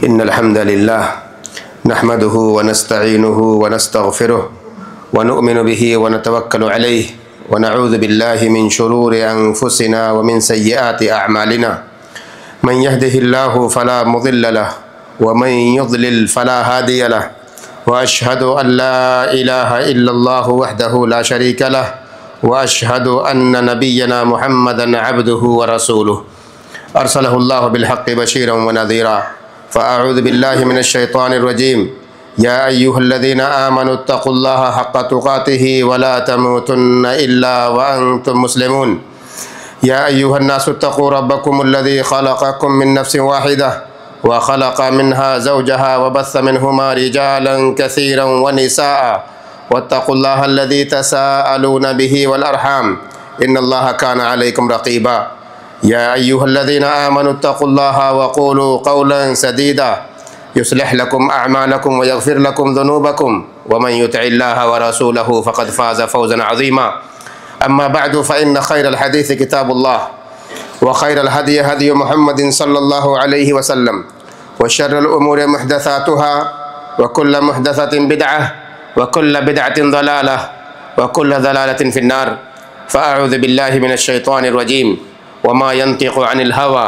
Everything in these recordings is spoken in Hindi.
इन्नल हम्दुलिल्लाह नहमदुहु व नस्तईनुहु व नस्तगफिरुह व नु'मिनु बिही व नतवक्कलु अलैहि व नऊज़ु बिल्लाहि मिन शुरूरि अनफुसिना व मिन सय्यिआति अअमालिना मन यहदिहिल्लाहु फला मुज़िल्ल लहु व मन युज़लिल फला हादिय लहु व अशहदु अल्ला इलाहा इल्लल्लाहु वहदहु ला शरीका लहु व अशहदु अन्न नबिय्यना मुहम्मदन अब्दुहु व रसूलुहु अरसलहुल्लाहु बिलहक़्क़ि बशीरन व नज़ीरा फ़अऊज़ु बिल्लाहि मिनश शैतानिर रजीम या अय्युहल्लज़ीना आमनुत्तक़ुल्लाहा हक़्क़ तुक़ातिही व ला तमूतुन्ना इल्ला व अंतुम मुस्लिमून या अय्युहन्नासुत्तक़ू रब्बकुमुल्लज़ी ख़लक़कुम मिन नफ़्सिन वाहिदा व ख़लक़ मिन्हा ज़ौजहा व बस्स मिन्हुमा रिजालन कसीरन व निसाअ वत्तक़ुल्लाहल्लज़ी तसाअलूना बिही वल अरहाम इन्नल्लाहा काना अलैकुम रक़ीबा या अय्युहल्लज़ीना आमनुत्तक़ुल्लाहा व क़ूलू क़ौलन सदीदा युस्लिह लकुम अअमालकुम व यग़फ़िर लकुम ज़ुनूबकुम व मन युतिइल्लाहा व रसूलहु फ़क़द फ़ाज़ फ़ौज़न अज़ीमा अम्मा बअदु फ़इन्न ख़ैरल हदीस किताबुल्लाह व ख़ैरल हदी हदी मुहम्मदिन सल्लल्लाहु अलैहि वसल्लम व शर्रल उमूरि मुहदसातुहा व कुल्लु मुहदसतिन बिदअह व कुल्लु बिदअतिन ज़लालह व कुल्लु ज़लालतिन फ़िन्नार फ़अऊज़ु बिल्लाहि मिनश शैतानिर रजीम वमा यंतिक़ु अनिल हवा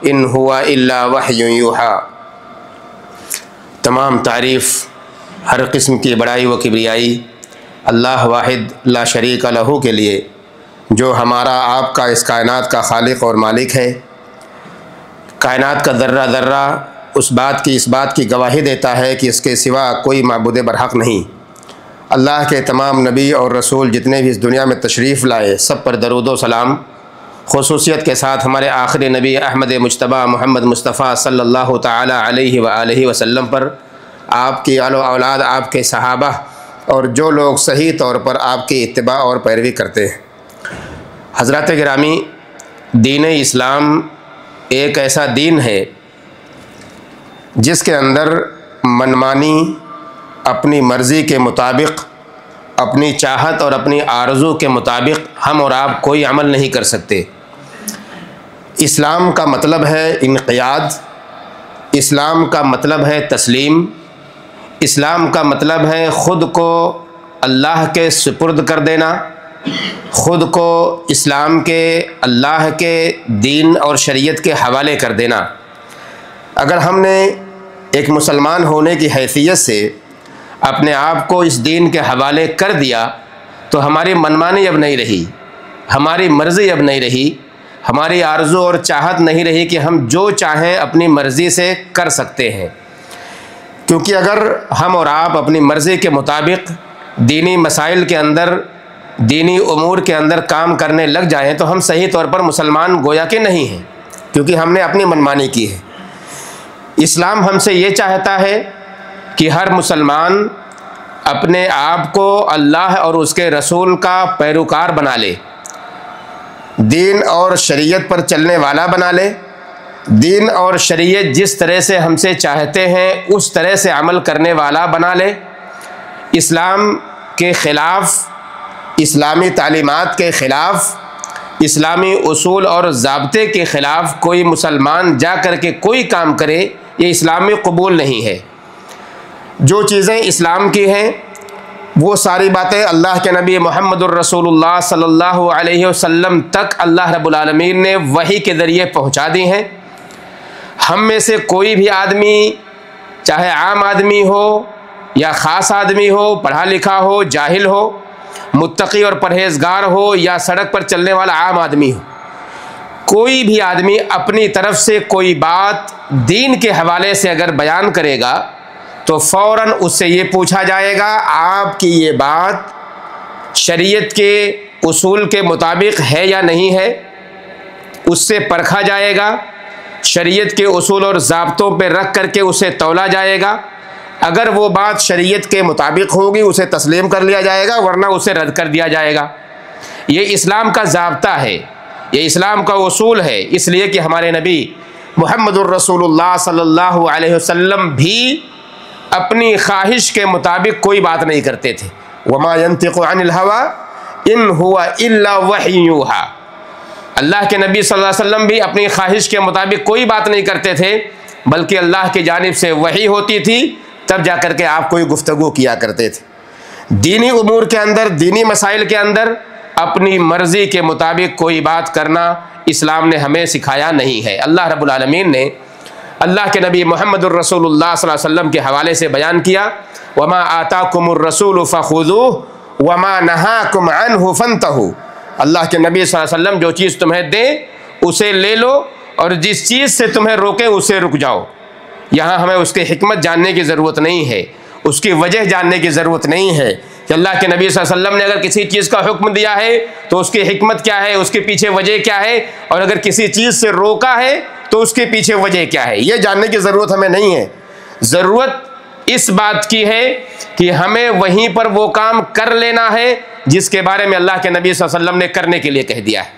इन हुवा इल्ला वह्युन यूहा। तमाम तारीफ़, हर किस्म की बड़ाई व किबरियाई अल्लाह वाहिद ला शरीक लहू के लिए, जो हमारा आपका इस कायनात का खालिक और मालिक है। कायनात का ज़र्रा ज़र्रा इस बात की गवाही देता है कि इसके सिवा कोई माबूद बरहक़ नहीं। अल्लाह के तमाम नबी और रसूल जितने भी इस दुनिया में तशरीफ़ लाए, सब पर दरूद व सलाम। ख़ुसूसियत के साथ हमारे आखिरी नबी अहमद मुज्तबा मोहम्मद मुस्तफ़ा सल्लल्लाहु ताला अलैहि व आलिहि वसल्लम पर, आपकी आलो औलाद, आपके सहाबा और जो लोग सही तौर पर आपकी इत्तिबा और पैरवी करते हैं। हज़रात गिरामी, दीन इस्लाम एक ऐसा दीन है जिसके अंदर मनमानी, अपनी मर्ज़ी के मुताबिक, अपनी चाहत और अपनी आरज़ू के मुताबिक हम और आप कोई अमल नहीं कर सकते। इस्लाम का मतलब है इनक़ियाद, इस्लाम का मतलब है तस्लीम, इस्लाम का मतलब है ख़ुद को अल्लाह के सुपुर्द कर देना, ख़ुद को इस्लाम के, अल्लाह के दीन और शरीयत के हवाले कर देना। अगर हमने एक मुसलमान होने की हैसियत से अपने आप को इस दीन के हवाले कर दिया तो हमारी मनमानी अब नहीं रही, हमारी मर्ज़ी अब नहीं रही, हमारी आरज़ू और चाहत नहीं रही कि हम जो चाहें अपनी मर्ज़ी से कर सकते हैं। क्योंकि अगर हम और आप अपनी मर्ज़ी के मुताबिक दीनी मसाइल के अंदर, दीनी उमूर के अंदर काम करने लग जाएं तो हम सही तौर पर मुसलमान गोया के नहीं हैं, क्योंकि हमने अपनी मनमानी की है। इस्लाम हमसे ये चाहता है कि हर मुसलमान अपने आप को अल्लाह और उसके रसूल का पैरोकार बना ले, दीन और शरीयत पर चलने वाला बना ले, दीन और शरीयत जिस तरह से हमसे चाहते हैं उस तरह से अमल करने वाला बना ले। इस्लाम के ख़िलाफ़, इस्लामी तालीमात के ख़िलाफ़, इस्लामी उसूल और ज़ाब्ते के ख़िलाफ़ कोई मुसलमान जा कर के कोई काम करे, ये इस्लाम में कबूल नहीं है। जो चीज़ें इस्लाम की हैं वो सारी बातें अल्लाह के नबी मुहम्मदुर रसूलुल्लाह सल्लल्लाहु अलैहि वसल्लम तक अल्लाह रब्बुल आलमीन ने वही के ज़रिए पहुँचा दी हैं। हम में से कोई भी आदमी, चाहे आम आदमी हो या ख़ास आदमी हो, पढ़ा लिखा हो, जाहिल हो, मुत्तकी और परहेज़गार हो या सड़क पर चलने वाला आम आदमी हो, कोई भी आदमी अपनी तरफ से कोई बात दीन के हवाले से अगर बयान करेगा तो फ़ौरन उससे ये पूछा जाएगा आपकी ये बात शरीयत के उसूल के मुताबिक है या नहीं है। उससे परखा जाएगा, शरीयत के उसूल और ज़ाब्तों पर रख करके उसे तौला जाएगा। अगर वो बात शरीयत के मुताबिक होगी उसे तस्लीम कर लिया जाएगा, वरना उसे रद्द कर दिया जाएगा। ये इस्लाम का ज़ाब्ता है, ये इस्लाम का उसूल है। इसलिए कि हमारे नबी मुहम्मदुर रसूलुल्लाह सल्लल्लाहु अलैहि वसल्लम भी अपनी ख्वाहिश के मुताबिक कोई बात नहीं करते थे। वमा यंतिक़ु अनिल हवा इन हुवा इल्ला वह्युन यूहा। अल्लाह के नबी सल्लल्लाहु अलैहि वसल्लम भी अपनी ख्वाहिश के मुताबिक कोई बात नहीं करते थे, बल्कि अल्लाह की जानिब से वही होती थी, तब जा कर के आप कोई गुफ्तगू किया करते थे। दीनी उमूर के अंदर, दीनी मसाइल के अंदर अपनी मर्ज़ी के मुताबिक कोई बात करना इस्लाम ने हमें सिखाया नहीं है। अल्लाह रब्बुल आलमीन ने अल्लाह के नबी मुहम्मदुर रसूलुल्लाह सल्लल्लाहु अलैहि वसल्लम के हवाले से बयान किया, वमा आताकुमुर रसूलु फखुज़ूहु वमा नहाकुम अन्हु फंतहू। अल्लाह के नबी सल्लल्लाहु अलैहि वसल्लम जो चीज़ तुम्हें दें उसे ले लो, और जिस चीज़ से तुम्हें रोके उसे रुक जाओ। यहाँ हमें उसकी हिकमत जानने की ज़रूरत नहीं है, उसकी वजह जानने की ज़रूरत नहीं है कि अल्लाह के नबी सल्लल्लाहु अलैहि वसल्लम ने अगर किसी चीज़ का हुक्म दिया है तो उसकी हिकमत क्या है, उसके पीछे वजह क्या है, और अगर किसी चीज़ से रोका है तो उसके पीछे वजह क्या है, ये जानने की ज़रूरत हमें नहीं है। ज़रूरत इस बात की है कि हमें वहीं पर वो काम कर लेना है जिसके बारे में अल्लाह के नबी सल्लल्लाहु अलैहि वसल्लम ने करने के लिए कह दिया है।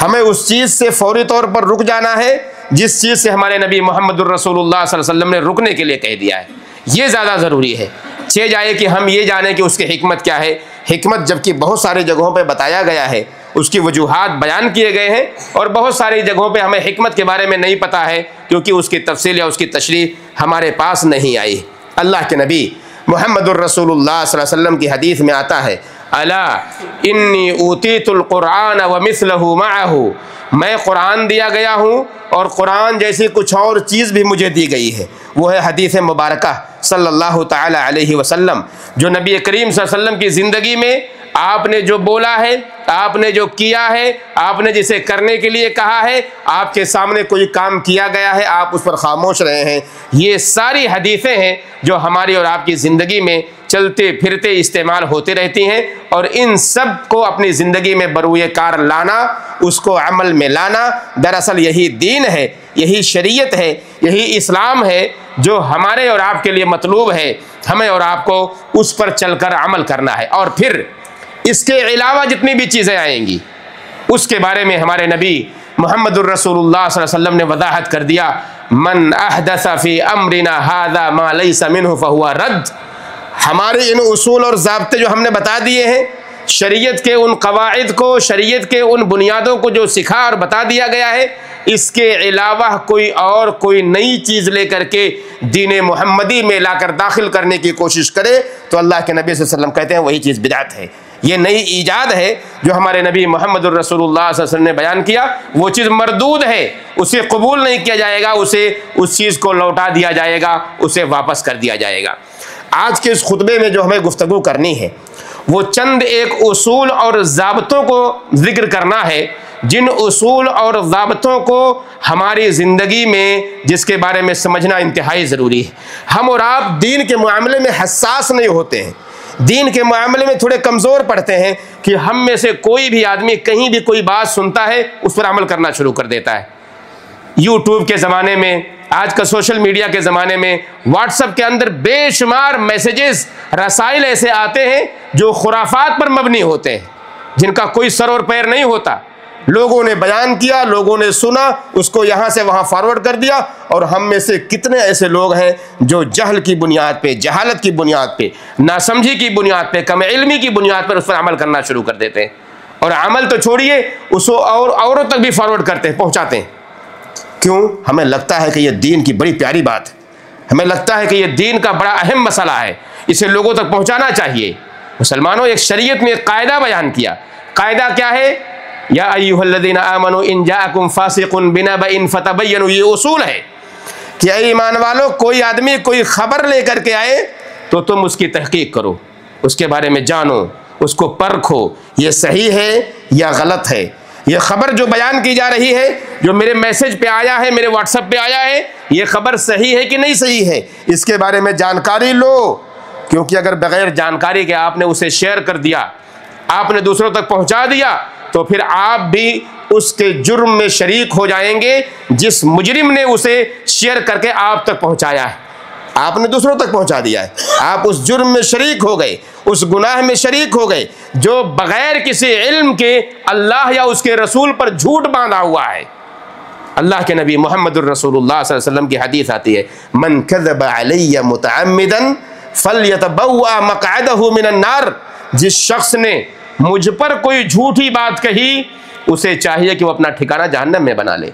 हमें उस चीज़ से फौरी तौर पर रुक जाना है जिस चीज़ से हमारे नबी मुहम्मदुर रसूलुल्लाह सल्लल्लाहु अलैहि वसल्लम ने रुकने के लिए कह दिया है। ये ज़्यादा ज़रूरी है। छे जाए कि हम ये जानें कि उसकी हिकमत क्या है। हिकमत जबकि बहुत सारी जगहों पर बताया गया है, उसकी वजूहात बयान किए गए हैं, और बहुत सारी जगहों पे हमें हिकमत के बारे में नहीं पता है क्योंकि उसकी तफसील या उसकी तशरीह हमारे पास नहीं आई। अल्लाह के नबी मुहम्मदुर रसूलुल्लाह सल्लल्लाहु अलैहि वसल्लम की हदीस में आता है, अला इन्नी ऊतीतुल कुरान व मिस्लहु मअहु, मैं कुरान दिया गया हूँ और कुरान जैसी कुछ और चीज़ भी मुझे दी गई है। वो है हदीस मुबारका सल्लल्लाहु ताला अलैहि वसल्लम, जो नबी करीम सल्लल्लाहु अलैहि वसल्लम की ज़िंदगी में आपने जो बोला है, आपने जो किया है, आपने जिसे करने के लिए कहा है, आपके सामने कोई काम किया गया है, आप उस पर खामोश रहे हैं। ये सारी हदीसें हैं जो हमारी और आपकी ज़िंदगी में चलते फिरते इस्तेमाल होती रहती हैं, और इन सब को अपनी ज़िंदगी में बरूए कार लाना, उसको अमल में लाना, दरअसल यही दीन है, यही शरीयत है, यही इस्लाम है जो हमारे और आपके लिए मतलूब है। हमें और आपको उस पर चलकर अमल करना है। और फिर इसके अलावा जितनी भी चीज़ें आएंगी उसके बारे में हमारे नबी मुहम्मदुर रसूलुल्लाह सल्लल्लाहु अलैहि वसल्लम ने वजाहत कर दिया, मन अहदस फी अमरिना हादा मा लैसा मिन्हु फहुवा रद्द। हमारे इन उसूल और ज़ाब्ते जो हमने बता दिए हैं, शरीयत के उन कवाइद को, शरीयत के उन बुनियादों को जो सिखा और बता दिया गया है, इसके अलावा कोई नई चीज़ लेकर के दीन मुहम्मदी में लाकर दाखिल करने की कोशिश करे तो अल्लाह के नबी सल्लल्लाहु अलैहि वसल्लम कहते हैं वही चीज़ बिदअत है। ये नई ईजाद है जो हमारे नबी मुहम्मदुर रसूलुल्लाह सल्लल्लाहु अलैहि वसल्लम ने बयान किया, वो चीज़ मरदूद है, उसे कबूल नहीं किया जाएगा, उसे उस चीज़ को लौटा दिया जाएगा, उसे वापस कर दिया जाएगा। आज के इस खुतबे में जो हमें गुफ्तगू करनी है वो चंद एक उसूल और ज़ाब्तों को ज़िक्र करना है, जिन उसूल और ज़ाब्तों को हमारी ज़िंदगी में, जिसके बारे में समझना इंतहाई ज़रूरी है। हम और आप दीन के मामले में हसास नहीं होते हैं, दीन के मामले में थोड़े कमज़ोर पड़ते हैं कि हम में से कोई भी आदमी कहीं भी कोई बात सुनता है उस पर अमल करना शुरू कर देता है। यूट्यूब के ज़माने में, आज का सोशल मीडिया के ज़माने में, व्हाट्सएप के अंदर बेशुमार मैसेजेस, रसाइल ऐसे आते हैं जो खुराफात पर मबनी होते हैं, जिनका कोई सर और पैर नहीं होता। लोगों ने बयान किया, लोगों ने सुना, उसको यहाँ से वहाँ फॉरवर्ड कर दिया, और हम में से कितने ऐसे लोग हैं जो जहल की बुनियाद पे, जहालत की बुनियाद पे, नासमझी की बुनियाद पे, कम इल्मी की बुनियाद पर उस पर अमल करना शुरू कर देते हैं। और अमल तो छोड़िए, उसको और औरों तक भी फॉरवर्ड करते हैं, पहुँचाते हैं। क्यों? हमें लगता है कि ये दीन की बड़ी प्यारी बात है, हमें लगता है कि ये दीन का बड़ा अहम मसला है, इसे लोगों तक पहुँचाना चाहिए। मुसलमानों, एक शरीयत में एक कायदा बयान किया। कायदा क्या है? या अय्युहल्लज़ीना आमनू इन जाअकुम फासिकुन बिनबइन फतबय्यनु। ये उसूल है कि ऐ ईमान वालों, कोई आदमी कोई खबर लेकर के आए तो तुम उसकी तहकीक करो, उसके बारे में जानो, उसको परखो, ये सही है या गलत है। ये खबर जो बयान की जा रही है, जो मेरे मैसेज पे आया है, मेरे व्हाट्सएप पे आया है, ये खबर सही है कि नहीं सही है, इसके बारे में जानकारी लो। क्योंकि अगर बगैर जानकारी के आपने उसे शेयर कर दिया, आपने दूसरों तक पहुंचा दिया, तो फिर आप भी उसके जुर्म में शरीक हो जाएंगे जिस मुजरिम ने उसे शेयर करके आप तक पहुंचाया है। आपने दूसरों तक पहुंचा दिया है, आप उस जुर्म में शरीक हो गए, उस गुनाह में शरीक हो गए जो बगैर किसी इल्म के अल्लाह या उसके रसूल पर झूठ बांधा हुआ है। अल्लाह के नबी मुहम्मदुर रसूलुल्लाह सल्लल्लाहु अलैहि वसल्लम की हदीस आती है, मन कज़ब अलैया मुतअम्मिदन फल्यतबव्वा मक़अदहु मिनन नार। जिस शख्स ने मुझ पर कोई झूठी बात कही उसे चाहिए कि वो अपना ठिकाना जहन्नम में बना ले।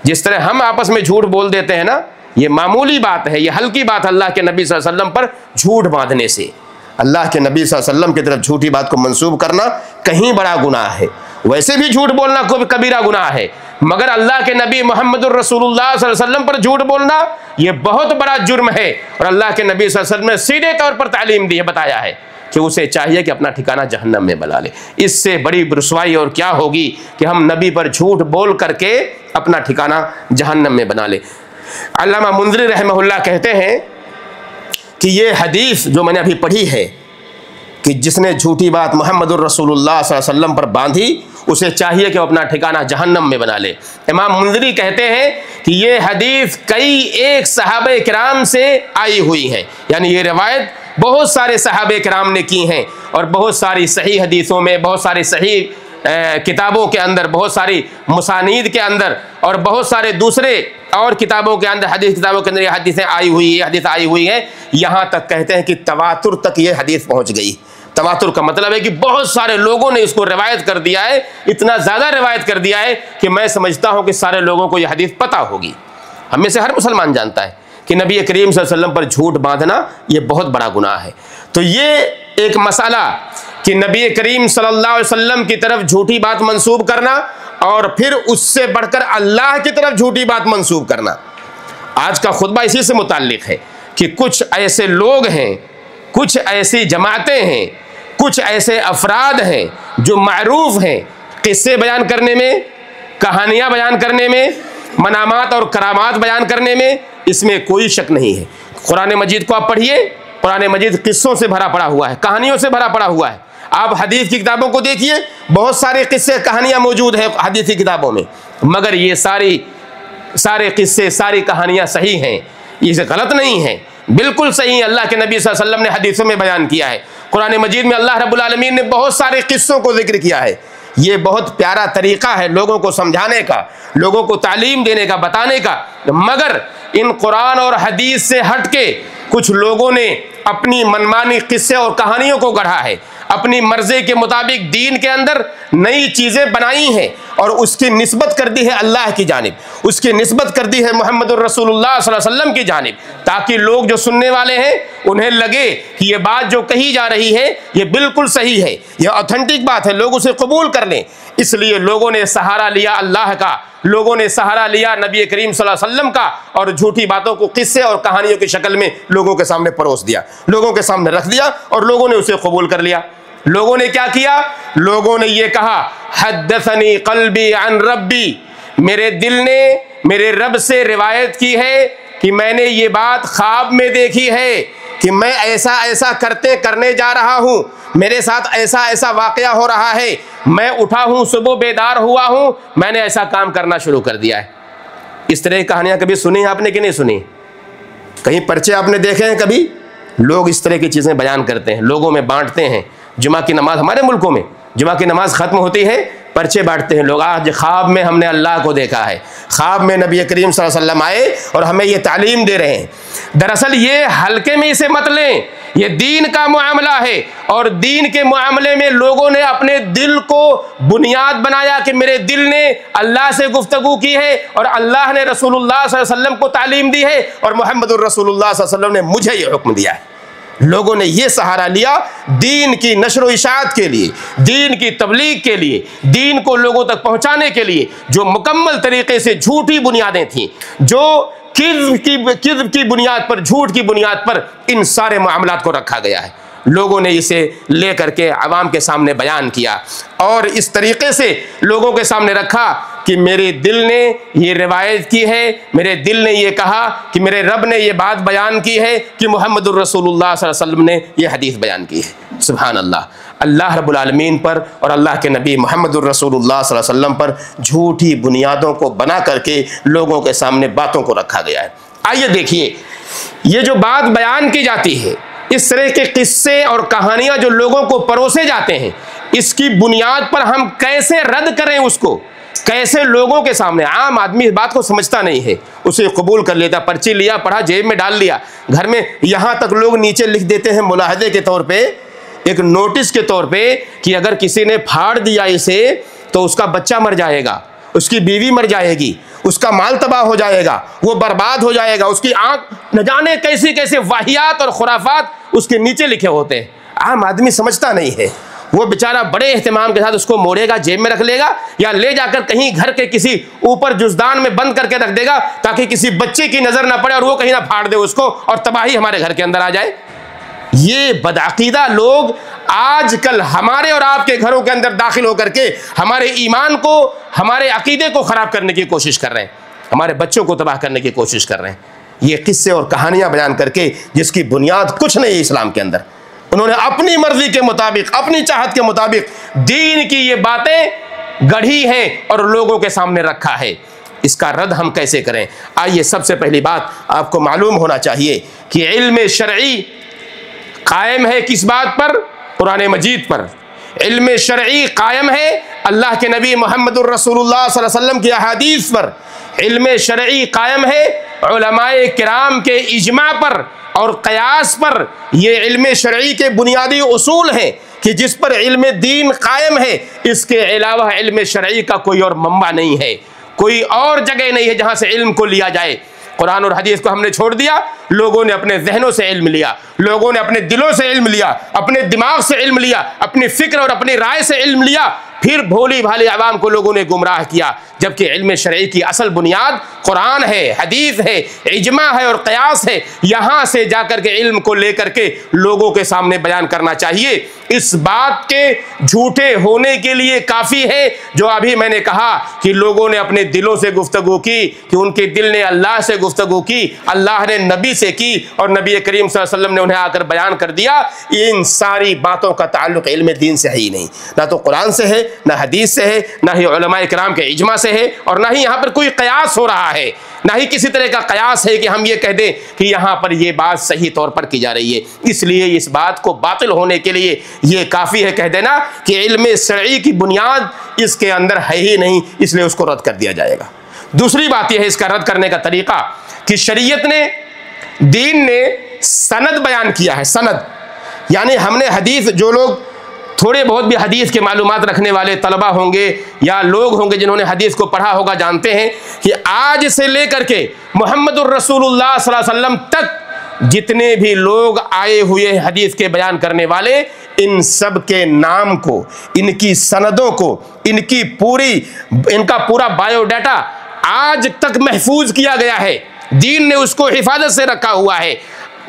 जिस तरह हम आपस में झूठ बोल देते हैं ना, ये मामूली बात है, ये हल्की बात अल्लाह के नबी सल्लल्लाहु अलैहि वसल्लम पर झूठ बांधने से, अल्लाह के नबी सल्लल्लाहु अलैहि वसल्लम की तरफ झूठी बात को मंसूब करना कहीं बड़ा गुनाह है। वैसे भी झूठ बोलना कोई कबीरा गुनाह है, मगर अल्लाह के नबी मुहम्मदुर रसूलुल्लाह सल्लल्लाहु अलैहि वसल्लम पर झूठ बोलना ये बहुत बड़ा जुर्म है। और अल्लाह के नबी सल्लल्लाहु अलैहि वसल्लम ने सीधे तौर पर तालीम दी है, बताया है कि उसे चाहिए कि अपना ठिकाना जहन्नम में बना ले। इससे बड़ी रुसवाई और क्या होगी कि हम नबी पर झूठ बोल करके अपना ठिकाना जहन्नम में बना ले। अल्लामा मुंज़िरी रहमहुल्लाह कहते हैं कि ये हदीस जो मैंने अभी पढ़ी है कि जिसने झूठी बात मुहम्मदुर रसूलुल्लाह सल्लल्लाहु अलैहि वसल्लम पर बांधी उसे चाहिए कि वो अपना ठिकाना जहन्नम में बना ले। इमाम मुंज़िरी कहते हैं कि ये हदीस कई एक सहाबे किराम से आई हुई है, यानी ये रिवायत बहुत सारे सहाबे किराम ने की हैं और बहुत सारी सही हदीसों में, बहुत सारी सही किताबों के अंदर, बहुत सारी मुसानीद के अंदर और बहुत सारे दूसरे और किताबों के अंदर, हदीस किताबों के अंदर ये हदीसें आई हुई है, हदीस आई हुई है। यहाँ तक कहते हैं कि तवातुर तक ये हदीस पहुँच गई। तवातुर का मतलब है कि बहुत सारे लोगों ने इसको रिवायत कर दिया है, इतना ज़्यादा रिवायत कर दिया है कि मैं समझता हूँ कि सारे लोगों को यह हदीस पता होगी। हम में से हर मुसलमान जानता है कि नबी करीम सल्लल्लाहु अलैहि वसल्लम पर झूठ बांधना ये बहुत बड़ा गुनाह है। तो ये एक मसाला कि नबी करीम सल्लल्लाहु अलैहि वसल्लम की तरफ झूठी बात मंसूब करना और फिर उससे बढ़कर अल्लाह की तरफ झूठी बात मंसूब करना। आज का खुतबा इसी से मुताल्लिक है कि कुछ ऐसे लोग हैं, कुछ ऐसी जमातें हैं, कुछ ऐसे अफराद हैं जो मारूफ हैं किस्से बयान करने में, कहानियाँ बयान करने में, मनामात और करामात बयान करने में, इसमें कोई शक नहीं है। कुरान मजीद को आप पढ़िए, कुरान मजीद किस्सों से भरा पड़ा हुआ है, कहानियों से भरा पड़ा हुआ है। आप हदीस की किताबों को देखिए, बहुत सारे किस्से कहानियाँ मौजूद हैं हदीस की किताबों में, मगर ये सारे किस्से, सारी कहानियाँ सही हैं, ये गलत नहीं है, बिल्कुल सही। अल्लाह के नबी सल्लल्लाहु अलैहि वसल्लम ने हदीसों में बयान किया है। कुरान मजीद में अल्लाह रब्बुल आलमीन ने बहुत सारे किस्सों को जिक्र किया है। ये बहुत प्यारा तरीका है लोगों को समझाने का, लोगों को तालीम देने का, बताने का। मगर इन कुरान और हदीस से हट के कुछ लोगों ने अपनी मनमानी किस्से और कहानियों को गढ़ा है, अपनी मर्जी के मुताबिक दीन के अंदर नई चीज़ें बनाई हैं और उसकी निस्बत कर दी है अल्लाह की जानिब, उसकी निस्बत कर दी है मुहम्मदुर रसूलुल्लाह सल्लल्लाहु अलैहि वसल्लम की जानिब, ताकि लोग जो सुनने वाले हैं उन्हें लगे कि ये बात जो कही जा रही है ये बिल्कुल सही है, ये ऑथेंटिक बात है, लोग उसे कबूल कर लें। इसलिए लोगों ने सहारा लिया अल्लाह का, लोगों ने सहारा लिया नबी करीम सल्लल्लाहु अलैहि वसल्लम का और झूठी बातों को किस्से और कहानियों की शक्ल में लोगों के सामने परोस दिया, लोगों के सामने रख दिया और लोगों ने उसे कबूल कर लिया। लोगों ने क्या किया? लोगों ने ये कहा, हद्दसनी क़ल्बी अन रब्बी, मेरे दिल ने मेरे रब से रिवायत की है कि मैंने ये बात ख्वाब में देखी है कि मैं ऐसा ऐसा करने जा रहा हूँ, मेरे साथ ऐसा ऐसा वाक़या हो रहा है, मैं उठा हूँ, सुबह बेदार हुआ हूँ, मैंने ऐसा काम करना शुरू कर दिया है। इस तरह की कहानियाँ कभी सुनी आपने कि नहीं सुनी? कहीं पर्चे आपने देखे हैं कभी? लोग इस तरह की चीज़ें बयान करते हैं, लोगों में बांटते हैं। जुमा की नमाज, हमारे मुल्कों में जुमा की नमाज ख़त्म होती है, पर्चे बांटते हैं लोग, आज ख्वाब में हमने अल्लाह को देखा है, ख्वाब में नबी करीम सल्लल्लाहु अलैहि वसल्लम आए और हमें ये तालीम दे रहे हैं। दरअसल ये हल्के में इसे मत लें, ये दीन का मामला है और दीन के मामले में लोगों ने अपने दिल को बुनियाद बनाया कि मेरे दिल ने अल्लाह से गुफ्तगू की है और अल्लाह ने रसूलुल्लाह सल्लल्लाहु अलैहि वसल्लम को तालीम दी है और मुहम्मदुर रसूलुल्लाह सल्लल्लाहु अलैहि वसल्लम ने मुझे ये हुक्म दिया है। लोगों ने ये सहारा लिया दीन की नशर व इशाअत के लिए, दीन की तबलीग के लिए, दीन को लोगों तक पहुंचाने के लिए, जो मुकम्मल तरीके से झूठी बुनियादें थीं, जो किज़्ब की बुनियाद पर, झूठ की बुनियाद पर इन सारे मामलात को रखा गया है। लोगों ने इसे ले करके आवाम के सामने बयान किया और इस तरीके से लोगों के सामने रखा कि मेरे दिल ने ये रिवायत की है, मेरे दिल ने ये कहा कि मेरे रब ने ये बात बयान की है कि मुहम्मदुर रसूलुल्लाह सल्लल्लाहु अलैहि वसल्लम ने ये हदीस बयान की है। सुभान अल्लाह, अल्लाह रब्बुल आलमीन पर और अल्लाह के नबी मुहम्मदुर रसूलुल्लाह सल्लल्लाहु अलैहि वसल्लम पर झूठी बुनियादों को बना करके लोगों के सामने बातों को रखा गया है। आइए देखिए, ये जो बात बयान की जाती है, इस तरह के किस्से और कहानियाँ जो लोगों को परोसे जाते हैं, इसकी बुनियाद पर हम कैसे रद्द करें उसको, कैसे लोगों के सामने? आम आदमी इस बात को समझता नहीं है, उसे कबूल कर लेता, पर्ची लिया, पढ़ा, जेब में डाल लिया, घर में। यहाँ तक लोग नीचे लिख देते हैं मुलाहदे के तौर पे, एक नोटिस के तौर पे, कि अगर किसी ने फाड़ दिया इसे तो उसका बच्चा मर जाएगा, उसकी बीवी मर जाएगी, उसका माल तबाह हो जाएगा, वो बर्बाद हो जाएगा, उसकी आंख न जाने कैसे कैसे वाहियात और खुराफात उसके नीचे लिखे होते हैं। आम आदमी समझता नहीं है। वो बेचारा बड़े एहतमाम के साथ उसको मोड़ेगा, जेब में रख लेगा या ले जाकर कहीं घर के किसी ऊपर जुजदान में बंद करके रख देगा ताकि किसी बच्चे की नजर ना पड़े और वो कहीं ना फाड़ दे उसको और तबाही हमारे घर के अंदर आ जाए। ये बदअकीदा लोग आजकल हमारे और आपके घरों के अंदर दाखिल होकर के हमारे ईमान को, हमारे अकीदे को खराब करने की कोशिश कर रहे हैं, हमारे बच्चों को तबाह करने की कोशिश कर रहे हैं। ये किस्से और कहानियां बयान करके जिसकी बुनियाद कुछ नहीं है इस्लाम के अंदर। उन्होंने अपनी मर्जी के मुताबिक, अपनी चाहत के मुताबिक दीन की ये बातें गढ़ी हैं और लोगों के सामने रखा है। इसका रद्द हम कैसे करें? आइए, सबसे पहली बात आपको मालूम होना चाहिए कि इल्म शरई कायम है किस बात पर? कुरान मजीद पर। इल्म शरई कायम है अल्लाह के नबी मुहम्मदुर रसूलुल्लाह सल्लल्लाहु अलैहि वसल्लम की अहादीस पर। इल्म शरई कायम है उलमाए किराम के इजमा पर और कयास पर। ये इल्म शरई के बुनियादी उसूल हैं कि जिस पर इल्म दीन कायम है, इसके अलावा इल्म शरई का कोई और मंबा नहीं है, कोई और जगह नहीं है जहां से इल्म को लिया जाए। कुरान और हदीस को हमने छोड़ दिया, लोगों ने अपने जहनों से इल्म लिया, लोगों ने अपने दिलों से इल्म लिया, अपने दिमाग से इल्म लिया, अपनी फिक्र और अपनी राय से इल्म लिया, फिर भोली भाली आवाम को लोगों ने गुमराह किया। जबकि इल्म शरई की असल बुनियाद कुरान है, हदीस है, इजमा है और कयास है। यहां से जाकर के इल्म को लेकर के लोगों के सामने बयान करना चाहिए। इस बात के झूठे होने के लिए काफी है जो अभी मैंने कहा कि लोगों ने अपने दिलों से गुफ्तगू की, कि उनके दिल ने अल्लाह से गुफ्तगू की, अल्लाह ने नबी से की और नबी करीम सल्लल्लाहु अलैहि वसल्लम ने उन्हें आकर बयान कर दिया। इन सारी बातों का ताल्लुक इल्म दीन से है ही नहीं, ना तो कुरान से है, ना हदीस से है, ना ही उलमाए किराम के इजमा से है, और ना ही यहाँ पर कोई कयास हो रहा है, ना ही किसी तरह का कयास है कि हम ये कह दें कि यहाँ पर ये बात सही तौर पर की जा रही है। इसलिए इस बात को बातिल होने के लिए ये काफ़ी है कह देना कि इल्म शरई की बुनियाद इसके अंदर है ही नहीं, इसलिए उसको रद्द कर दिया जाएगा। दूसरी बात यह है इसका रद्द करने का तरीका कि शरीयत ने, दीन ने सनद बयान किया है। सनद यानी हमने हदीस, जो लोग थोड़े बहुत भी हदीस के मालूमात रखने वाले तलबा होंगे या लोग होंगे जिन्होंने हदीस को पढ़ा होगा, जानते हैं कि आज से लेकर के मुहम्मदुर रसूलुल्लाह सल्लल्लाहु अलैहि वसल्लम तक जितने भी लोग आए हुए हदीस के बयान करने वाले, इन सब के नाम को, इनकी सनदों को, इनका पूरा बायोडाटा आज तक महफूज किया गया है। दीन ने उसको हिफाजत से रखा हुआ है।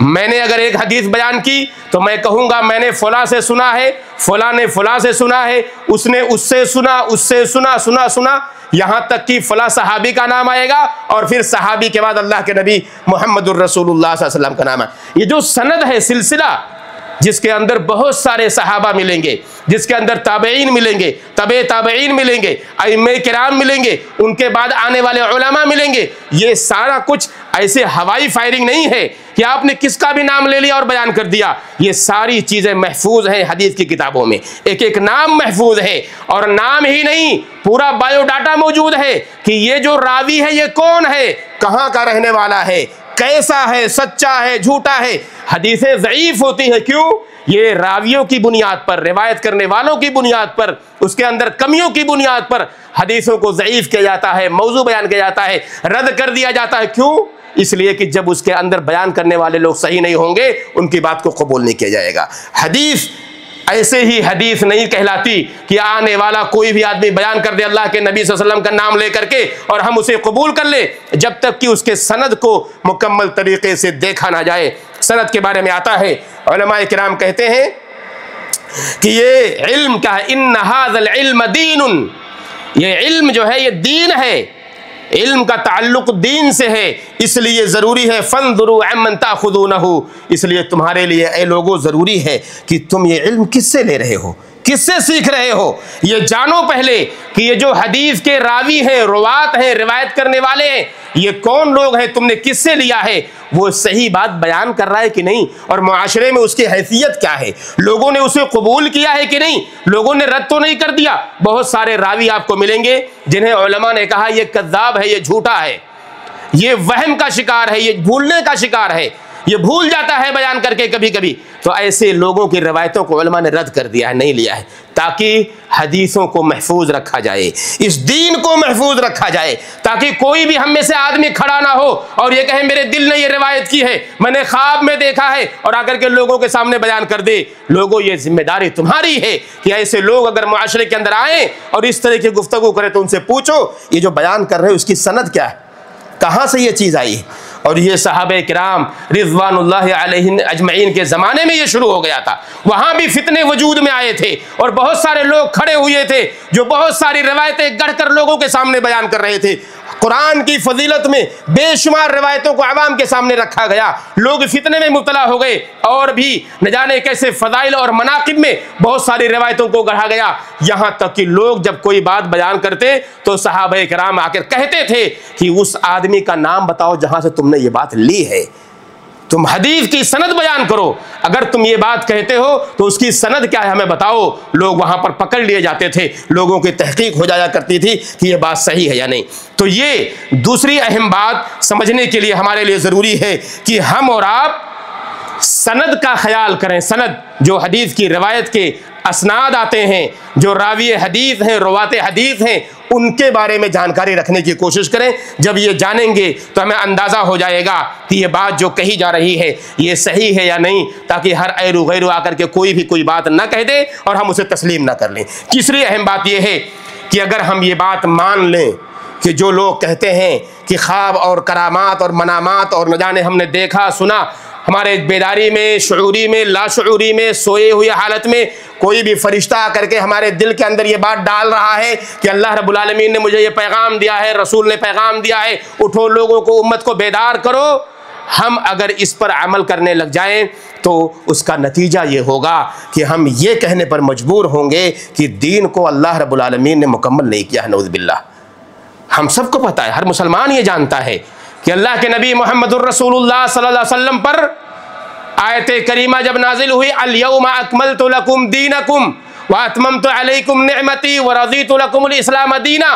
मैंने अगर एक हदीस बयान की तो मैं कहूँगा मैंने फला से सुना है, फला ने फला से सुना है, उसने उससे सुना, उससे सुना, यहाँ तक कि फला सहाबी का नाम आएगा और फिर सहाबी के बाद अल्लाह के नबी मुहम्मदुर रसूलुल्लाह सल्लल्लाहु अलैहि वसल्लम का नाम है। ये जो सनद है, सिलसिला, जिसके अंदर बहुत सारे सहाबा मिलेंगे, जिसके अंदर ताबईन मिलेंगे, तबे ताबईन मिलेंगे, अइम्मे किराम मिलेंगे, उनके बाद आने वाले उलमा मिलेंगे। ये सारा कुछ ऐसे हवाई फायरिंग नहीं है कि आपने किसका भी नाम ले लिया और बयान कर दिया। ये सारी चीज़ें महफूज हैं हदीस की किताबों में, एक एक नाम महफूज है, और नाम ही नहीं पूरा बायोडाटा मौजूद है कि ये जो रावी है ये कौन है, कहाँ का रहने वाला है, कैसा है, सच्चा है, झूठा है। हदीसें ज़ईफ होती है, क्यों? ये रावियों की बुनियाद पर, रिवायत करने वालों की बुनियाद पर, उसके अंदर कमियों की बुनियाद पर हदीसों को ज़ईफ किया जाता है, मौजू बयान किया जाता है, रद्द कर दिया जाता है। क्यों? इसलिए कि जब उसके अंदर बयान करने वाले लोग सही नहीं होंगे, उनकी बात को कबूल नहीं किया जाएगा। हदीस ऐसे ही हदीस नहीं कहलाती कि आने वाला कोई भी आदमी बयान कर दे अल्लाह के नबी सल्लल्लाहु अलैहि वसल्लम का नाम लेकर के और हम उसे कबूल कर ले, जब तक कि उसके सनद को मुकम्मल तरीके से देखा ना जाए। सनद के बारे में आता है, उलमाए किराम कहते हैं कि ये इल्म क्या है, इन्न हाज़ल इल्म दीनुन, ये इल्म जो है ये दीन है, इल्म का ताल्लुक दीन से है, इसलिए ज़रूरी है फंज़ुरू अम्मन ताख़ुज़ूनहु, इसलिए तुम्हारे लिए ए लोगों ज़रूरी है कि तुम ये इल्म किससे ले रहे हो, किससे सीख रहे हो। ये जानो पहले कि ये जो हदीस के रावी हैं, रुवात हैं, रिवायत करने वाले हैं, ये कौन लोग हैं, तुमने किससे लिया है, वो सही बात बयान कर रहा है कि नहीं, और मुआशरे में उसकी हैसियत क्या है, लोगों ने उसे कबूल किया है कि नहीं, लोगों ने रद्द तो नहीं कर दिया। बहुत सारे रावी आपको मिलेंगे जिन्हें उलमा ने कहा ये कज़्ज़ाब है, ये झूठा है, ये वहम का शिकार है, ये भूलने का शिकार है, ये भूल जाता है बयान करके कभी कभी। तो ऐसे लोगों की रवायतों को उलमा ने रद्द कर दिया है, नहीं लिया है, ताकि हदीसों को महफूज रखा जाए, इस दीन को महफूज रखा जाए, ताकि कोई भी हम में से आदमी खड़ा ना हो और ये कहे मेरे दिल ने ये रिवायत की है, मैंने ख्वाब में देखा है, और आकर के लोगों के सामने बयान कर दे। लोगों, ये जिम्मेदारी तुम्हारी है कि ऐसे लोग अगर मुआशरे के अंदर आए और इस तरह की गुफ्तगू करें तो उनसे पूछो ये जो बयान कर रहे हो उसकी सनद क्या है, कहाँ से ये चीज़ आई। और ये सहाबे किराम रिज़वानुल्लाहि अलैहिम अजमईन के ज़माने में ये शुरू हो गया था। वहाँ भी फितने वजूद में आए थे और बहुत सारे लोग खड़े हुए थे जो बहुत सारी रवायतें गढ़कर लोगों के सामने बयान कर रहे थे। कुरान की फजीलत में बेशुमार रवायतों को आवाम के सामने रखा गया, लोग फितने में मुब्तला हो गए, और भी न जाने कैसे फ़ज़ाइल और मनाक़िब में बहुत सारी रवायतों को गढ़ा गया। यहाँ तक कि लोग जब कोई बात बयान करते तो सहाबे किराम आकर कहते थे कि उस आदमी का नाम बताओ जहाँ से तुमने ये बात ली है, तुम हदीस की सनद बयान करो, अगर तुम ये बात कहते हो तो उसकी सनद क्या है हमें बताओ। लोग वहां पर पकड़ लिए जाते थे, लोगों की तहकीक हो जाया करती थी कि ये बात सही है या नहीं। तो ये दूसरी अहम बात समझने के लिए हमारे लिए ज़रूरी है कि हम और आप सनद का ख्याल करें। सनद, जो हदीस की रवायत के असनाद आते हैं, जो रावी हदीस हैं, रवाते हदीस हैं, उनके बारे में जानकारी रखने की कोशिश करें। जब ये जानेंगे तो हमें अंदाज़ा हो जाएगा कि ये बात जो कही जा रही है ये सही है या नहीं, ताकि हर ऐरू गैरू आकर के कोई भी कोई बात ना कह दे और हम उसे तस्लीम ना कर लें। तीसरी अहम बात यह है कि अगर हम ये बात मान लें कि जो लोग कहते हैं कि ख्वाब और करामात और मनामात और न जाने हमने देखा सुना, हमारे बेदारी में, शऊरी में, लाशऊरी में, सोए हुए हालत में कोई भी फरिश्ता आकर के हमारे दिल के अंदर ये बात डाल रहा है कि अल्लाह रब्बुल आलमीन ने मुझे ये पैगाम दिया है, रसूल ने पैगाम दिया है, उठो लोगों को, उम्मत को बेदार करो, हम अगर इस पर अमल करने लग जाएं तो उसका नतीजा ये होगा कि हम ये कहने पर मजबूर होंगे कि दीन को अल्लाह रब्बुल आलमीन ने मुकम्मल नहीं किया है। नऊज़ बिल्लाह। हम सबको पता है, हर मुसलमान ये जानता है कि अल्लाह के नबी मुहम्मदुर रसूलुल्लाह सल्लल्लाहु अलैहि वसल्लम पर आयत करीमा जब नाजिल हुई, अल यौमा अकमलतु लकुम दीनकुम व अतममतु अलैकुम निअमती व रज़ीतु लकुमुल इस्लाम दीना,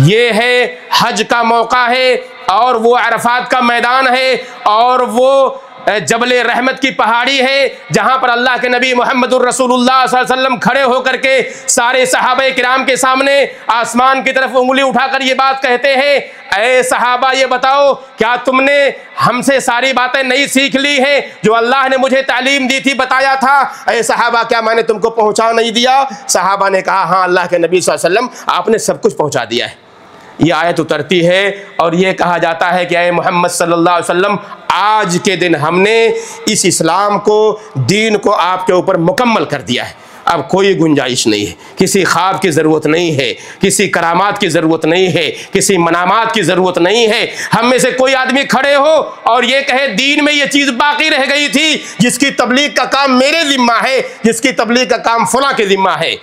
ये है हज का मौका है और वो अरफात का मैदान है और वो जबल रहमत की पहाड़ी है जहाँ पर अल्लाह के नबी मुहम्मदुर रसूलुल्लाह सल्लल्लाहु अलैहि वसल्लम खड़े होकर के सारे सहाबा किराम के सामने आसमान की तरफ उंगली उठाकर ये बात कहते हैं, ऐ सहाबा ये बताओ क्या तुमने हमसे सारी बातें नहीं सीख ली हैं जो अल्लाह ने मुझे तालीम दी थी, बताया था? ऐ सहाबा क्या मैंने तुमको पहुँचा नहीं दिया? सहाबा ने कहा हाँ अल्लाह के नबी सल्लल्लाहु अलैहि वसल्लम आपने सब कुछ पहुँचा दिया है। ये आयत उतरती है और ये कहा जाता है कि ऐ मोहम्मद सल्लल्लाहु अलैहि वसल्लम आज के दिन हमने इस इस्लाम को, दीन को आपके ऊपर मुकम्मल कर दिया है। अब कोई गुंजाइश नहीं है, किसी ख्वाब की ज़रूरत नहीं है, किसी करामात की ज़रूरत नहीं है, किसी मनामात की ज़रूरत नहीं है। हम में से कोई आदमी खड़े हो और ये कहे दीन में ये चीज़ बाकी रह गई थी जिसकी तबलीग का काम मेरे ज़िम्मा है, जिसकी तबलीग का काम फलां के ज़िम्मा है।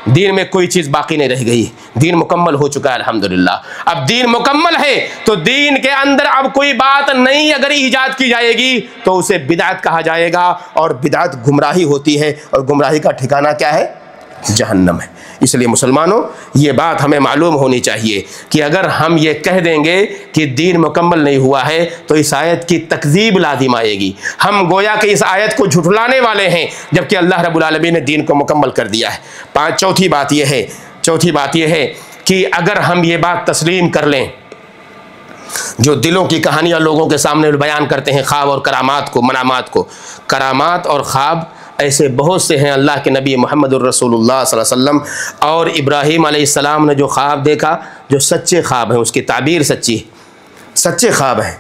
दीन में कोई चीज़ बाकी नहीं रह गई, दीन मुकम्मल हो चुका है अल्हम्दुलिल्लाह। अब दीन मुकम्मल है तो दीन के अंदर अब कोई बात नई अगर ईजाद की जाएगी तो उसे बिदअत कहा जाएगा और बिदअत गुमराही होती है और गुमराही का ठिकाना क्या है? जहन्नम है। इसलिए मुसलमानों ये बात हमें मालूम होनी चाहिए कि अगर हम ये कह देंगे कि दीन मुकम्मल नहीं हुआ है तो इस आयत की तकज़ीब लाजिम आएगी। हम गोया कि इस आयत को झुठलाने वाले हैं जबकि अल्लाह रब्बुल आलमीन ने दीन को मुकम्मल कर दिया है। चौथी बात यह है कि अगर हम ये बात तस्लीम कर लें, जो दिलों की कहानियाँ लोगों के सामने बयान करते हैं ख्वाब और करामात को, मनामात को, करामात और ख्वाब ऐसे बहुत से हैं। अल्लाह के नबी मुहम्मदुर रसूलुल्लाह सल्लल्लाहु अलैहि वसल्लम और इब्राहीम अलैहिस्सलाम ने जो ख्वाब देखा, जो सच्चे ख्वाब हैं, उसकी ताबीर सच्ची, सच्चे ख्वाब हैं।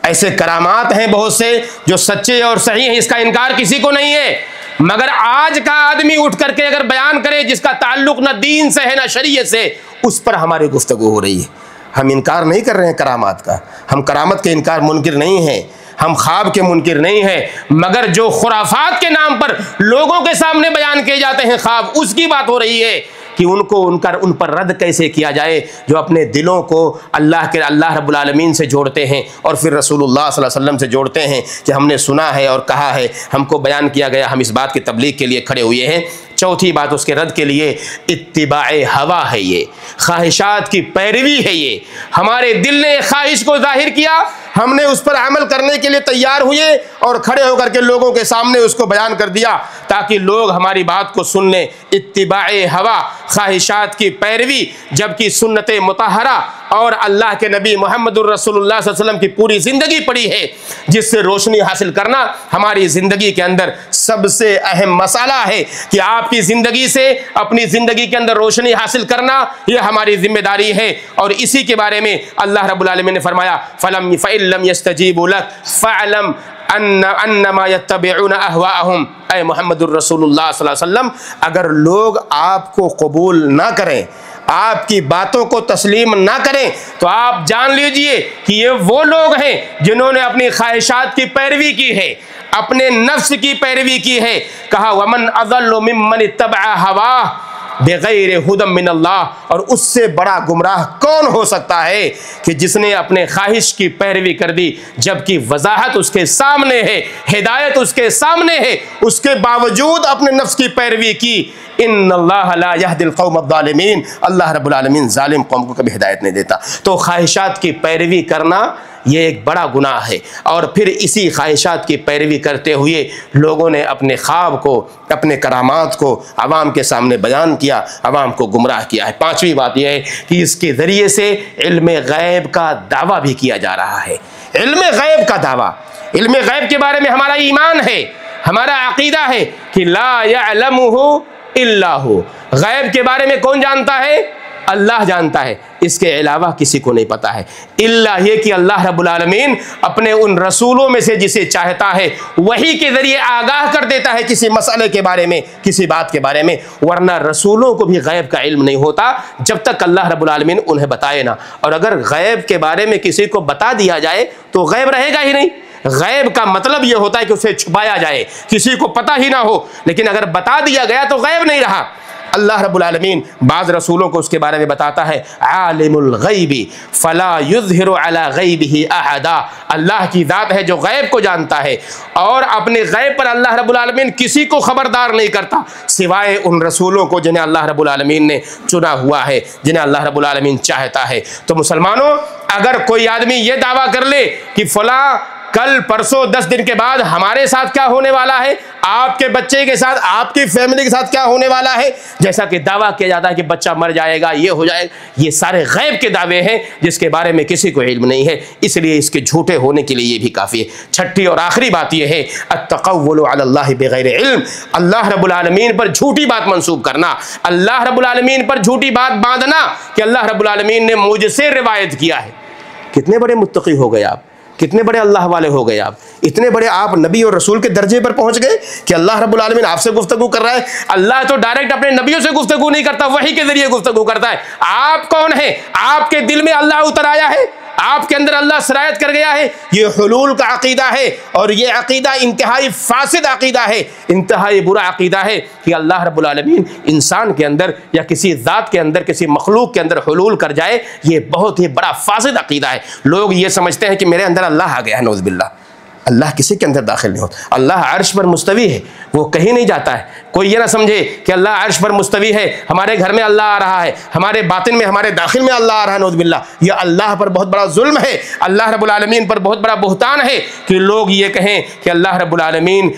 ऐसे करामात हैं बहुत से जो सच्चे और सही हैं, इसका इनकार किसी को नहीं है। मगर आज का आदमी उठ करके अगर बयान करे जिसका ताल्लुक न दीन से है न शरीयत से, उस पर हमारी गुफ्तगू हो रही है। हम इनकार नहीं कर रहे हैं करामात का, हम करामत के इनकार मुनकिर नहीं हैं, हम ख्वाब के मुनकिर नहीं हैं, मगर जो खुराफात के नाम पर लोगों के सामने बयान किए जाते हैं ख्वाब, उसकी बात हो रही है कि उन पर रद्द कैसे किया जाए, जो अपने दिलों को अल्लाह रब्बुल आलमीन से जोड़ते हैं और फिर रसूलुल्लाह सल्लल्लाहु अलैहि वसल्लम से जोड़ते हैं कि हमने सुना है और कहा है, हमको बयान किया गया, हम इस बात की तबलीग के लिए खड़े हुए हैं। चौथी बात उसके रद्द के लिए इत्तिबाए हवा है, ये ख्वाहिशात की पैरवी है। ये हमारे दिल ने ख्वाहिश को जाहिर किया, हमने उस पर अमल करने के लिए तैयार हुए और खड़े होकर के लोगों के सामने उसको बयान कर दिया ताकि लोग हमारी बात को सुन लें। इत्तिबाए हवा, ख्वाहिशात की पैरवी, जबकि सुन्नत मुतहरा और अल्लाह के नबी मोहम्मदुर रसूलुल्लाह सल्लल्लाहु अलैहि वसल्लम की पूरी ज़िंदगी पड़ी है, जिससे रोशनी हासिल करना हमारी ज़िंदगी के अंदर सबसे अहम मसाला है कि आपकी ज़िंदगी से अपनी ज़िंदगी के अंदर रोशनी हासिल करना यह हमारी जिम्मेदारी है। और इसी के बारे में अल्लाह रब्बुल आलमीन ने फरमाया, फलम फ़इल्लम यस्तजीबू लक फ़अलम अन्नमा यत्तबिऊना अहवाअहुम। ऐ मुहम्मदुर रसूलुल्लाह सल्लल्लाहु अलैहि वसल्लम, अगर लोग आपको कबूल ना करें, आपकी बातों को तस्लीम ना करें, तो आप जान लीजिए कि ये वो लोग हैं जिन्होंने अपनी ख्वाहिशात की पैरवी की है, अपने नफ्स की पैरवी की है। कहा वमन अज़ल्लु मिम्मन इत्तबअ हवा बेगैर हुदम मिनल्लाह, और उससे बड़ा गुमराह कौन हो सकता है कि जिसने अपने ख्वाहिश की पैरवी कर दी, जबकि वजाहत उसके सामने है, हिदायत उसके सामने है, उसके बावजूद अपने नफ्स की पैरवी की। इन्नल्लाह ला यहदिल कौम अज़्ज़ालिमीन, अल्लाह रब्बुल आलमीन जालिम कौम को कभी हिदायत नहीं देता। तो ख्वाहिशात की पैरवी करना ये एक बड़ा गुनाह है। और फिर इसी ख्वाहिशात की पैरवी करते हुए लोगों ने अपने ख्वाब को, अपने करामात को अवाम के सामने बयान किया, अवाम को गुमराह किया है। पांचवी बात यह है कि इसके ज़रिए से इल्म गैब का दावा भी किया जा रहा है। इल्म गैब का दावा, इल्म गैब के बारे में हमारा ईमान है, हमारा अकीदा है कि ला यअलमुहु इल्ला हु। गैब के बारे में कौन जानता है? अल्लाह जानता है, इसके अलावा किसी को नहीं पता है। इल्ला ये कि अल्लाह रब्बुल आलमीन अपने उन रसूलों में से जिसे चाहता है वही के ज़रिए आगाह कर देता है किसी मसले के बारे में, किसी बात के बारे में, वरना रसूलों को भी गैब का इल्म नहीं होता जब तक अल्लाह रब्बुल आलमीन उन्हें बताए ना। और अगर गैब के बारे में किसी को बता दिया जाए तो गैब रहेगा ही नहीं। गैब का मतलब यह होता है कि उसे छुपाया जाए, किसी को पता ही ना हो, लेकिन अगर बता दिया गया तो गैब नहीं रहा। अल्लाह रब्बुल आलमीन बाज़ रसूलों को उसके बारे में बताता है, आलिमुल गैबी फला युज़हिरु अला गैबिही अहदा। अल्लाह की ज़ात है जो गैब को जानता है और अपने गैब पर अल्लाह रब्बुल आलमीन किसी को खबरदार नहीं करता सिवाय उन रसूलों को जिन्हें अल्लाह रब्बुल आलमीन ने चुना हुआ है, जिन्हें अल्लाह रब्बुल आलमीन चाहता है। तो मुसलमानों, अगर कोई आदमी ये दावा कर ले कि फला कल परसों 10 दिन के बाद हमारे साथ क्या होने वाला है, आपके बच्चे के साथ, आपकी फैमिली के साथ क्या होने वाला है, जैसा कि दावा किया जाता है कि बच्चा मर जाएगा, ये हो जाएगा, ये सारे गैब के दावे हैं जिसके बारे में किसी को इल्म नहीं है, इसलिए इसके झूठे होने के लिए ये भी काफ़ी है। छठी और आखिरी बात यह है, अत्तक़व्वुलु अलल्लाहि बिग़ैरि इल्म, अल्लाह रब्बुल आलमीन पर झूठी बात मंसूब करना, अल्लाह रब्बुल आलमीन पर झूठी बात बांधना कि अल्लाह रब्बुल आलमीन ने मुझसे रिवायत किया है। कितने बड़े मुत्तकी हो गए आप, कितने बड़े अल्लाह वाले हो गए आप, इतने बड़े आप नबी और रसूल के दर्जे पर पहुंच गए कि अल्लाह रब्बुल आलमीन आपसे गुफ्तगू कर रहा है। अल्लाह तो डायरेक्ट अपने नबियों से गुफ्तगू नहीं करता, वही के जरिए गुफ्तगू करता है। आप कौन है? आपके दिल में अल्लाह उतर आया है, आपके अंदर अल्लाह सरायत कर गया है। ये हुलूल का अकीदा है और ये अकीदा इंतहाई फासिद अकीदा है, इंतहाई बुरा अकीदा है कि अल्लाह रब्बुल आलमीन इंसान के अंदर या किसी ज़ात के अंदर, किसी मखलूक के अंदर हुलूल कर जाए। ये बहुत ही बड़ा फासिद अकीदा है। लोग ये समझते हैं कि मेरे अंदर अल्लाह आ गया है, नौज़ बिल्लाह। अल्लाह किसी के अंदर दाखिल नहीं होता। अल्लाह अर्श पर मुस्तवी है, वो कहीं नहीं जाता है। कोई ये ना समझे कि अल्लाह अर्श पर मुस्तवी है, हमारे घर में अल्लाह आ रहा है, हमारे बातिन में, हमारे दाखिल में अल्लाह आ रहा है, नौज़ बिल्लाह। ये अल्लाह पर बहुत बड़ा जुल्म है, अल्लाह रब्बुल आलमीन पर बहुत बड़ा बुहतान है कि लोग ये कहें कि अल्लाह रब्बुल आलमीन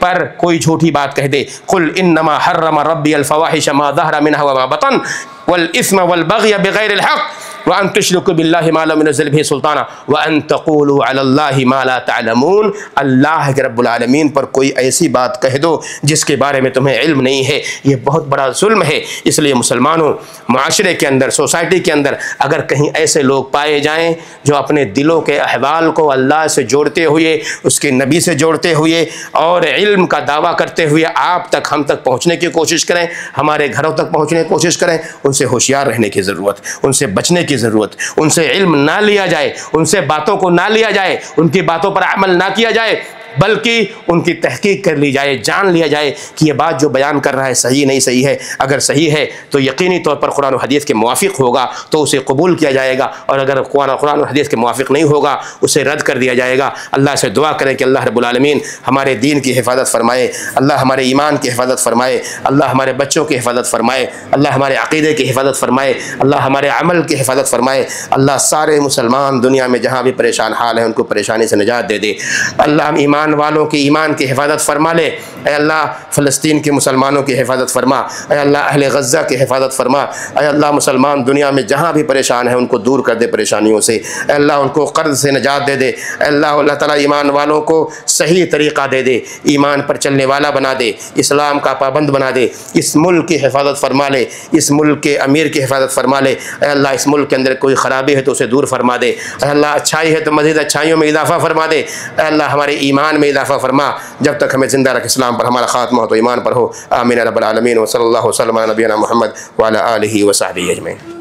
पर कोई झूठी बात कह दे। कुल इन्नमा हर्रम रब्बी अल फवाहिश मा ज़हरा मिन्हा व मा बतन वल इस्म वल बग़य बिग़ैरिल हक़ व अन तुश्रिकू बिल्लाहि मा लम युनज़्ज़िल बिही सुल्ताना व अन तक़ूलू अलल्लाहि मा ला तअलमून। अल्लाह के रब्बुल आलमीन पर कोई ऐसी बात कह दो जिसके बारे में तुम्हें इल्म नहीं है, ये बहुत बड़ा जुल्म है। इसलिए मुसलमानों, माशरे के अंदर, सोसाइटी के अंदर अगर कहीं ऐसे लोग पाए जाएं जो अपने दिलों के अहवाल को अल्लाह से जोड़ते हुए, उसके नबी से जोड़ते हुए और इल्म का दावा करते हुए आप तक, हम तक पहुँचने की कोशिश करें, हमारे घरों तक पहुँचने की कोशिश करें, उनसे होशियार रहने की ज़रूरत, उनसे बचने की ज़रूरत, उनसे इल्म ना लिया जाए, उनसे बातों को ना लिया जाए, उनकी बातों पर अमल ना किया जाए। बल्कि उनकी तहकीक कर ली जाए, जान लिया जाए कि ये बात जो बयान कर रहा है सही नहीं सही है। अगर सही है तो यकीनी तौर पर कुरान और हदीस के मुवाफिक होगा तो उसे कबूल किया जाएगा, और अगर कुरान और हदीस के मुवाफिक नहीं होगा उसे रद्द कर दिया जाएगा। अल्लाह से दुआ करें कि अल्लाह रब्बुल आलमीन हमारे दीन की हिफाजत फरमाए, अल्लाह हमारे ईमान की हिफाजत फरमाए, अल्लाह हमारे बच्चों की हिफाजत फरमाए, अल्लाह हमारे अक़ीदे की हिफाजत फरमाए, अल्लाह हमारे अमल की हिफाजत फरमाए। अल्लाह सारे मुसलमान दुनिया में जहाँ भी परेशान हाल है उनको परेशानी से निजात दे दे। अल्लाह ईमान वालों की ईमान की हिफाजत फरमा ले। ऐ अल्लाह फ़लस्तीन के मुसलमानों की हिफाजत फरमा, ऐ अल्लाह अहले गज़्ज़ा की हिफाजत फरमा, ऐ अल्लाह मुसलमान दुनिया में जहाँ भी परेशान है उनको दूर कर दे परेशानियों से, ऐ अल्लाह उनको कर्ज़ से निजात दे दे। ऐ अल्लाह ताला ईमान वालों को सही तरीक़ा दे दे, ईमान पर चलने वाला बना दे, इस्लाम का पाबंद बना दे। इस मुल्क की हिफाजत फरमा ले, इस मुल्क के अमीर की हिफाजत फरमा ले। ऐ अल्लाह इस मुल्क के अंदर कोई ख़राबी है तो उसे दूर फरमा दे। ऐ अल्लाह अच्छाई है तो मज़ीद अच्छाइयों में इजाफ़ा फरमा दे। ऐ अल्लाह हमारे ईमान में इजाफ़ा फरमा, जब तक हमें ज़िंदा रख इस्लाम पर हमारा ख़ात्मा हो तो ईमान पर हो। आमीन या रब्बल आलमीन। व सल्लल्लाहु अलैहि व सल्लम अला नबीना मुहम्मद व अला आलिहि व सहबिहि अजमईन।